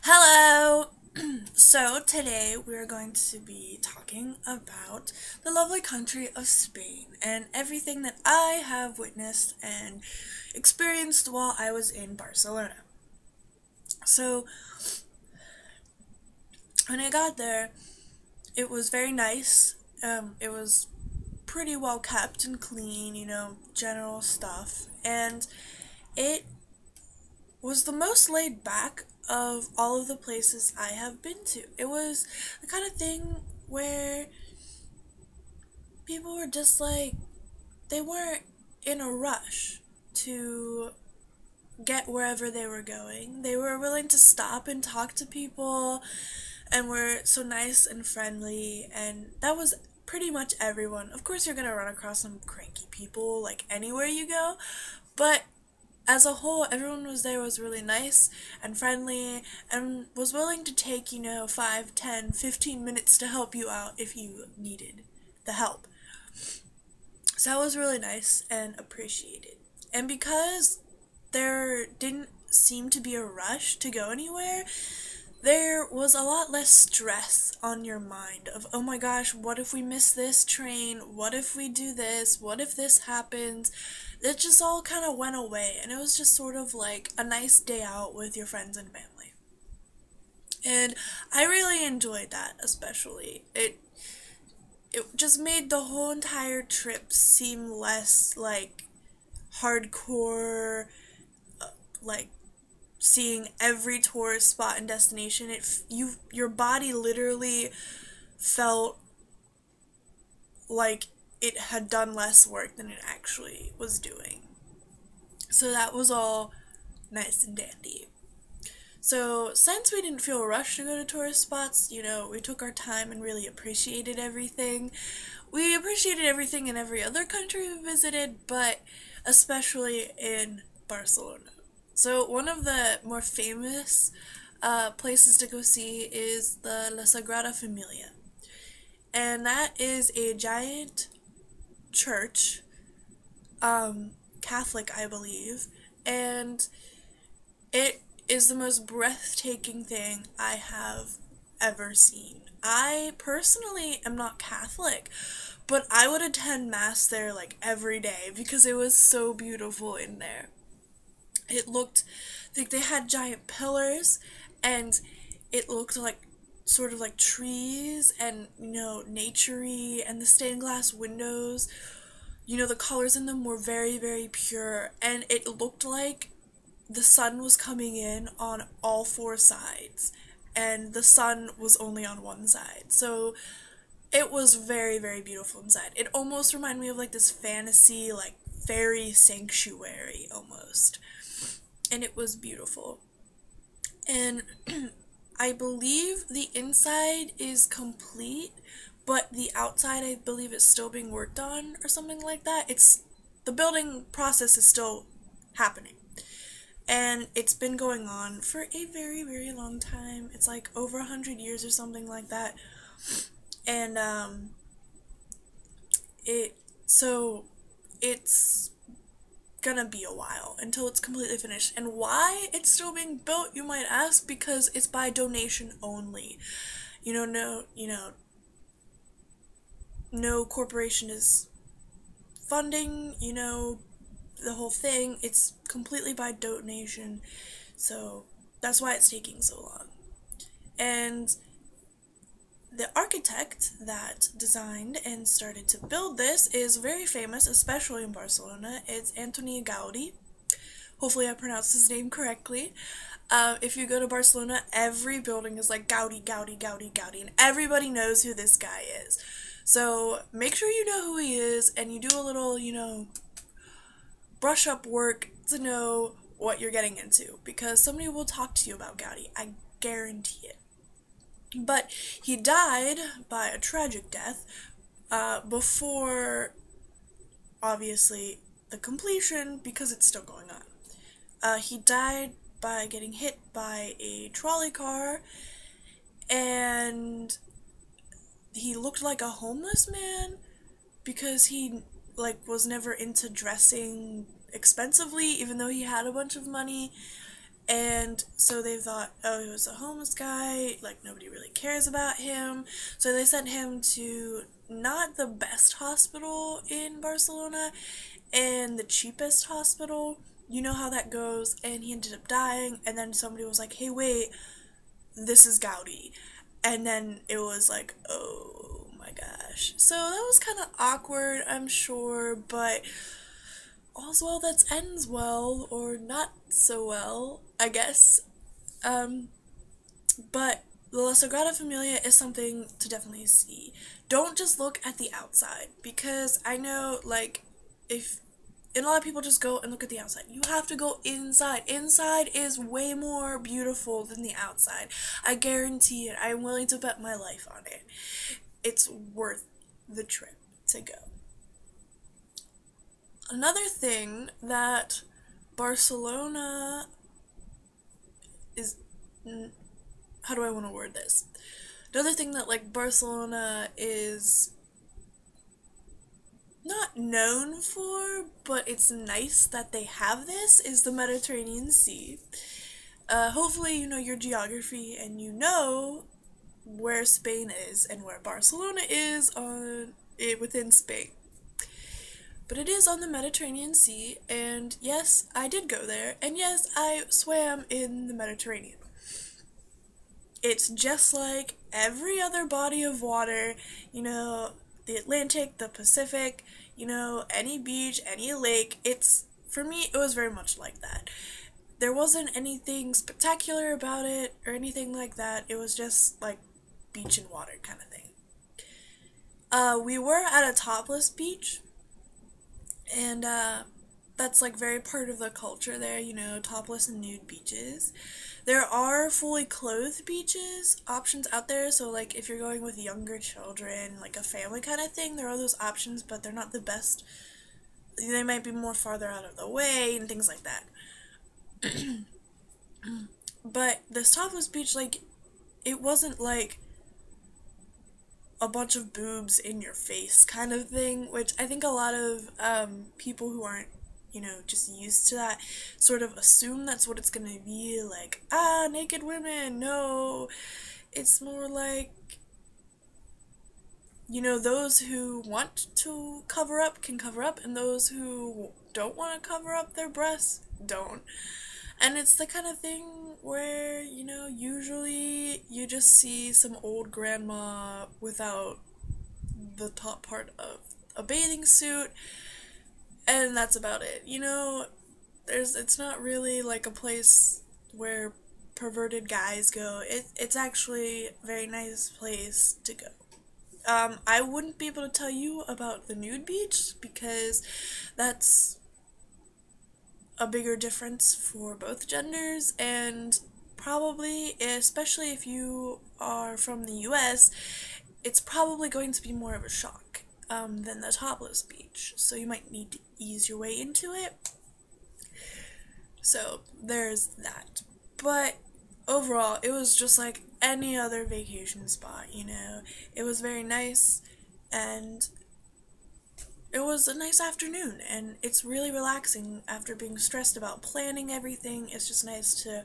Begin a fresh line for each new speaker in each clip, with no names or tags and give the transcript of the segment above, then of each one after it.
Hello! So, today we're going to be talking about the lovely country of Spain and everything that I have witnessed and experienced while I was in Barcelona. So, when I got there, it was very nice. It was pretty well kept and clean, general stuff. And it was the most laid back of all of the places I have been to. It was the kind of thing where people were just like, they weren't in a rush to get wherever they were going. They were willing to stop and talk to people and were so nice and friendly, and that was pretty much everyone. Of course, you're gonna run across some cranky people like anywhere you go, but as a whole, everyone was there was really nice and friendly and was willing to take, 5, 10, 15 minutes to help you out if you needed the help. So that was really nice and appreciated. And because there didn't seem to be a rush to go anywhere, there was a lot less stress on your mind of, oh my gosh, what if we miss this train? What if we do this? What if this happens? It just all kind of went away, and it was just sort of like a nice day out with your friends and family. And I really enjoyed that, especially. It just made the whole entire trip seem less like hardcore, like seeing every tourist spot and destination. Your body literally felt like it had done less work than it actually was doing. So that was all nice and dandy. So, since we didn't feel rushed to go to tourist spots, we took our time and really appreciated everything. We appreciated everything in every other country we visited, but especially in Barcelona. So, one of the more famous places to go see is the La Sagrada Familia. And that is a giant church, Catholic, I believe, and it is the most breathtaking thing I have ever seen. I personally am not Catholic, but I would attend Mass there like every day because it was so beautiful in there. It looked like they had giant pillars, and it looked like sort of like trees and, naturey, and the stained glass windows, the colors in them were very, very pure, and it looked like the sun was coming in on all four sides, and the sun was only on one side. So it was very, very beautiful inside. It almost reminded me of like this fantasy, like fairy sanctuary almost. And it was beautiful. And I believe the inside is complete, but the outside I believe is still being worked on or something like that. The building process is still happening. And it's been going on for a very, very long time. It's like over 100 years or something like that. And it's gonna be a while until it's completely finished. And why it's still being built, you might ask? Because it's by donation only. No corporation is funding, the whole thing. It's completely by donation. So that's why it's taking so long. And the architect that designed and started to build this is very famous, especially in Barcelona. It's Antoni Gaudi. Hopefully I pronounced his name correctly. If you go to Barcelona, every building is like Gaudi, Gaudi, Gaudi, Gaudi, and everybody knows who this guy is. So make sure you know who he is, and you do a little, brush up work to know what you're getting into, because somebody will talk to you about Gaudi. I guarantee it. But he died by a tragic death before, obviously, the completion, because it's still going on. He died by getting hit by a trolley car, and he looked like a homeless man because he was never into dressing expensively, even though he had a bunch of money. And so they thought, oh, he was a homeless guy, like nobody really cares about him. So they sent him to not the best hospital in Barcelona and the cheapest hospital. You know how that goes. And he ended up dying. And then somebody was like, hey, wait, this is Gaudi. And then it was like, oh my gosh. So that was kind of awkward, I'm sure, but all's well that ends well, or not so well, I guess. Um, but the La Sagrada Familia is something to definitely see. Don't just look at the outside, because I know, like, if and a lot of people just go and look at the outside. You have to go inside. Inside is way more beautiful than the outside. I guarantee it. I'm willing to bet my life on it. It's worth the trip to go. Another thing that Barcelona is, how do I want to word this? Another thing that, like, Barcelona is not known for, but it's nice that they have this, is the Mediterranean Sea. Hopefully you know your geography and you know where Spain is and where Barcelona is on it within Spain. But it is on the Mediterranean Sea, and yes, I did go there, and yes, I swam in the Mediterranean. It's just like every other body of water, you know, the Atlantic, the Pacific, you know, any beach, any lake. For me, it was very much like that. There wasn't anything spectacular about it or anything like that. It was just like beach and water kind of thing. We were at a topless beach, and that's like very part of the culture there, you know, topless and nude beaches. There are fully clothed beaches options out there, so like if you're going with younger children, like a family kind of thing, there are those options, but they're not the best. They might be more farther out of the way and things like that. But this topless beach, like, it wasn't like a bunch of boobs in your face kind of thing, which I think a lot of people who aren't, you know, just used to that sort of assume that's what it's gonna be, like, naked women. No, it's more like, you know, those who want to cover up can cover up, and those who don't want to cover up their breasts don't. And it's the kind of thing where, you know, usually you just see some old grandma without the top part of a bathing suit, and that's about it. You know, it's not really like a place where perverted guys go. It's actually a very nice place to go. I wouldn't be able to tell you about the nude beach, because that's a bigger difference for both genders, and probably, especially if you are from the US, it's probably going to be more of a shock than the topless beach, so you might need to ease your way into it. So there's that. But overall, it was just like any other vacation spot, you know. It was very nice, and it was a nice afternoon, and it's really relaxing after being stressed about planning everything. It's just nice to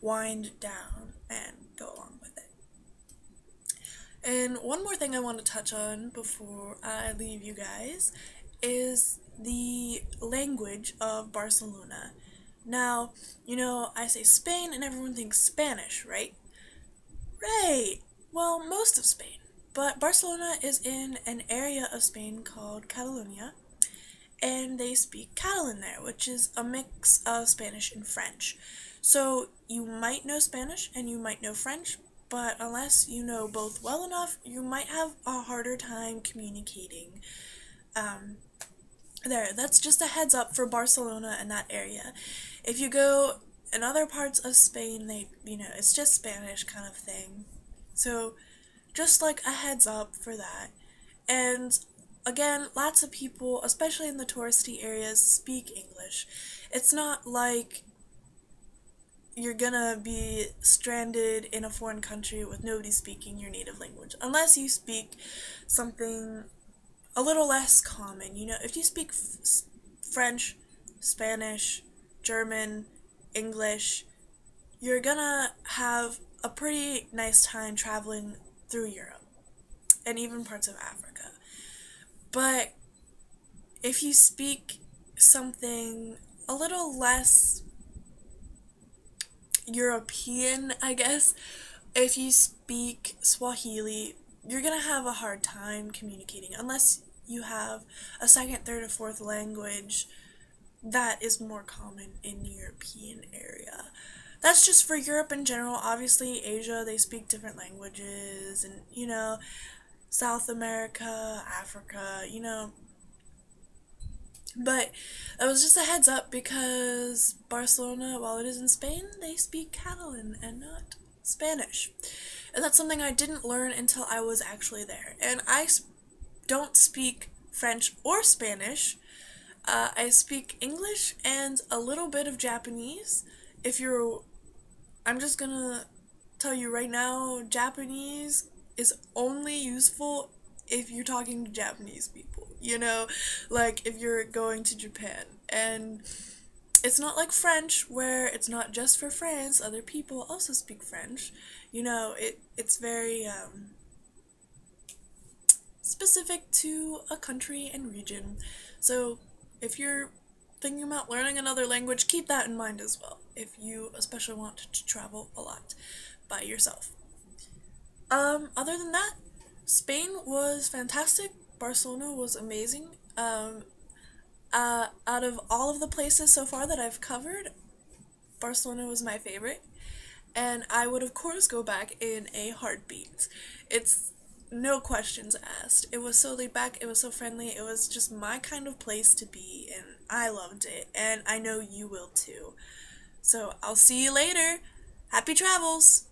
wind down and go along with it. And one more thing I want to touch on before I leave you guys is the language of Barcelona. Now, you know, I say Spain and everyone thinks Spanish, right? Right! Well, most of Spain. But Barcelona is in an area of Spain called Catalonia, and they speak Catalan there, which is a mix of Spanish and French. So you might know Spanish and you might know French, but unless you know both well enough, you might have a harder time communicating there. That's just a heads up for Barcelona and that area. If you go in other parts of Spain, it's just Spanish kind of thing. So just like a heads up for that. And again, lots of people, especially in the touristy areas, speak English. It's not like you're gonna be stranded in a foreign country with nobody speaking your native language, unless you speak something a little less common. You know, if you speak French, Spanish, German, English, you're gonna have a pretty nice time traveling through Europe and even parts of Africa. But if you speak something a little less European, I guess, if you speak Swahili, you're gonna have a hard time communicating unless you have a second, third, or fourth language that is more common in the European area. That's just for Europe in general. Obviously, Asia, they speak different languages, and South America, Africa, But it was just a heads up because Barcelona, while it is in Spain, they speak Catalan and not Spanish. And that's something I didn't learn until I was actually there. And don't speak French or Spanish. I speak English and a little bit of Japanese. I'm just gonna tell you right now, Japanese is only useful if you're talking to Japanese people, like if you're going to Japan. And it's not like French, where it's not just for France, other people also speak French. It's very specific to a country and region. So if you're thinking about learning another language, keep that in mind as well, if you especially want to travel a lot by yourself. Other than that, Spain was fantastic. Barcelona was amazing. Out of all of the places so far that I've covered, Barcelona was my favorite, and I would of course go back in a heartbeat. It's no questions asked. It was so laid back, it was so friendly, it was just my kind of place to be, and I loved it, and I know you will too. So I'll see you later. Happy travels!